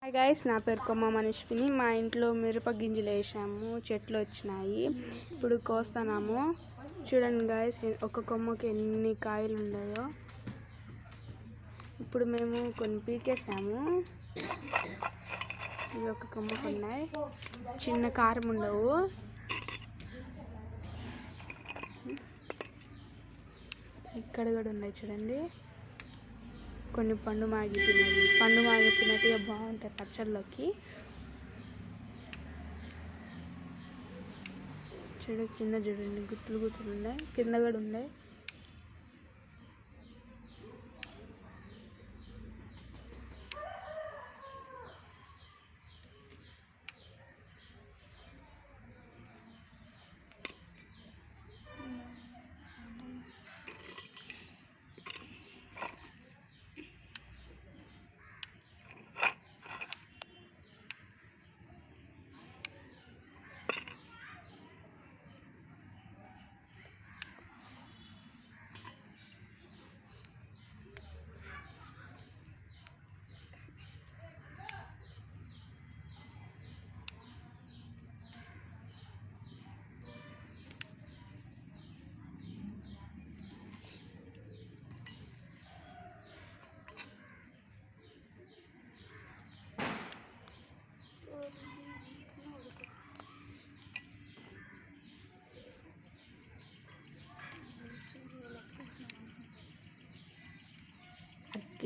Hi guys, నా పేరు కొమ్మ మనీష్ని. మా ఇంట్లో మిరప గింజలు వేసాము, చెట్లు వచ్చినాయి. ఇప్పుడు కోస్తున్నాము. చూడండి గైస్, ఒక కొమ్మకి ఎన్ని కాయలు ఉన్నాయో. ఇప్పుడు మేము కొన్ని పీకేసాము. ఇవి ఒక కొమ్మకు ఉన్నాయి, చిన్న కారం ఉండవు. ఇక్కడ కూడా ఉన్నాయి చూడండి. కొన్ని పండు మాగిపోయినట్టుగా బాగుంటాయి పచ్చళ్ళలోకి. కింద చూడండి, గుత్తులు ఉన్నాయి, కింద కూడా ఉన్నాయి.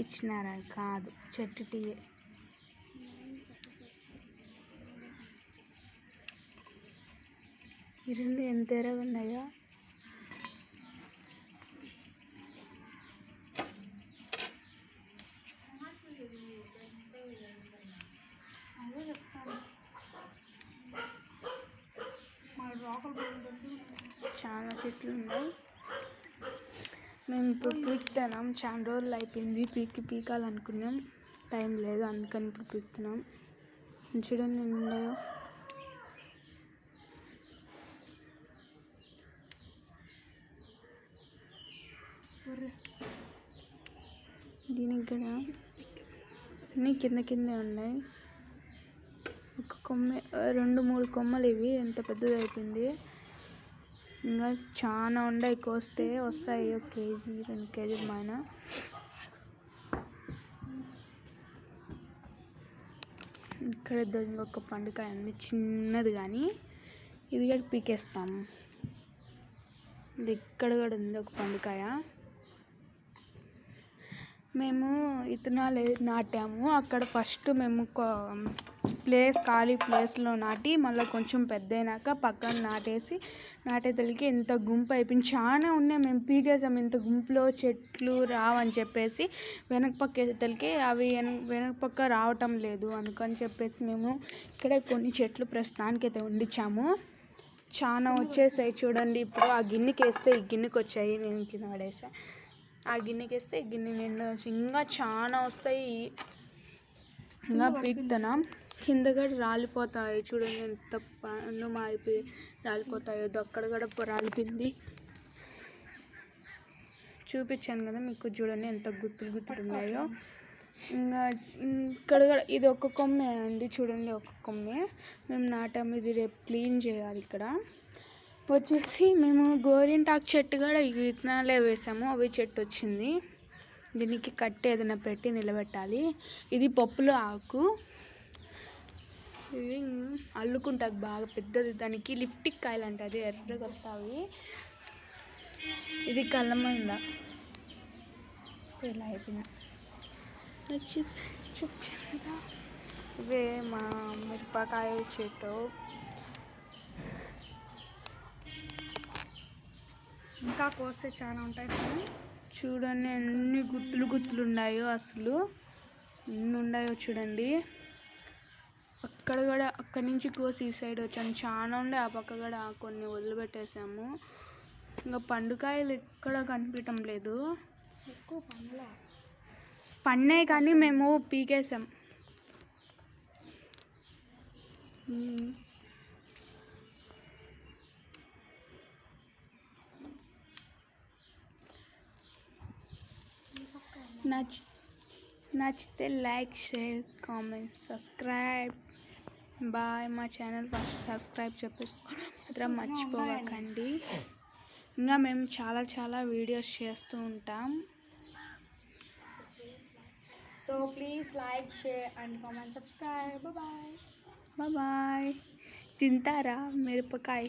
ఇచ్చినారా కాదు, చెట్టు టీ. ఈ రెండు ఎంత ఎరగా ఉన్నాయో. చాలా చెట్లు ఉన్నాయి. మేము ఇప్పుడు పీకుతున్నాం. చాలా రోజులు అయిపోయింది పీకాలనుకున్నాం, టైం లేదు, అందుకని ఇప్పుడు పీకుతున్నాం. చూడండి ఎన్ని ఉన్నాయో. దీనికి కూడా అన్నీ కింద ఉన్నాయి. ఒక కొమ్మ, 2-3 కొమ్మలు ఇవి. ఎంత పెద్దది అయిపోయింది. ఇంకా చాలా ఉన్నాయి, కోస్తే వస్తాయి 1 కేజీ 2 కేజీల పైన. ఇక్కడ ఇంకొక పండుకాయ ఉంది, చిన్నది, కానీ ఇది కూడా పీకేస్తాము. ఇది ఇక్కడ కూడా ఉంది ఒక పండుకాయ. మేము ఇత్తనాలు నాటాము. అక్కడ ఫస్ట్ మేము ఖాళీ ప్లేస్లో నాటి మళ్ళీ కొంచెం పెద్ద అయినాక పక్కన నాటేతలకి ఇంత గుంపు అయిపోయింది. చాలా ఉన్నాయి, మేము పీకేసాము. ఇంత గుంపులో చెట్లు రావని చెప్పేసి వెనక పక్క వేసేతలకి అవి వెనక పక్క రావటం లేదు. అందుకని చెప్పేసి మేము ఇక్కడే కొన్ని చెట్లు ప్రస్తుతానికి అయితే ఉండిచ్చాము. చాలా వచ్చేసాయి చూడండి. ఇప్పుడు ఆ గిన్నెకి వేస్తే ఈ గిన్నెకి వచ్చాయి, నేను కింద పడేసా. ఆ గిన్నెకి వేస్తే ఈ గిన్నె నిండా ఇంకా చాలా వస్తాయి. ఇంకా పీకుతున్నాం. కింద కూడా రాలిపోతాయి చూడండి, ఎంత పండు మారిపోయి రాలిపోతాయో. అక్కడ కూడా రాలిపోయింది. చూపించాను కదా మీకు, చూడండి ఎంత గుత్తులు ఉన్నాయో. ఇంకా ఇక్కడ కూడా ఇది ఒక కొమ్మే అండి, చూడండి ఒక కొమ్మే మేము నాటాము. ఇది రేపు క్లీన్ చేయాలి. ఇక్కడ వచ్చేసి మేము గోరింటాకు చెట్టు కూడా ఈ విత్తనాలే వేసాము, అవి చెట్టు వచ్చింది. దీనికి కట్టి ఏదైనా పెట్టి నిలబెట్టాలి. ఇది పప్పులో ఆకు, ఇది అల్లుకుంటుంది బాగా పెద్దది. దానికి లిప్టిక్ కాయలు అంటుంది, ఎర్రగా వస్తాయి. ఇది కళ్ళమంద. ఇలా అయిపోయింది. ఇవే మా మిరపకాయ చెట్టు. ఇంకా కోస్తే చాలా ఉంటాయి. చూడండి ఎన్ని గుత్తులు ఉన్నాయో, అసలు ఎన్ని ఉన్నాయో చూడండి. అక్కడి నుంచి కోసి ఈ సైడ్ వచ్చాను. చాలా ఉండే, ఆ పక్క కూడా కొన్ని వదిలిపెట్టేసాము. ఇంకా పండుకాయలు ఎక్కడ కనిపించడం లేదు. ఎక్కువ పండాయి కానీ మేము పీకేసాం. నచ్చితే like, share, comment, subscribe. Bye. మా ఛానల్ ఫస్ట్ సబ్స్క్రైబ్ చేసుకోవడం మాత్రం మర్చిపోకండి. ఇంకా మేము చాలా వీడియోస్ చేస్తూ ఉంటాం. So please like, share and comment, subscribe. Bye bye. Bye. తింటారా మిరపకాయ?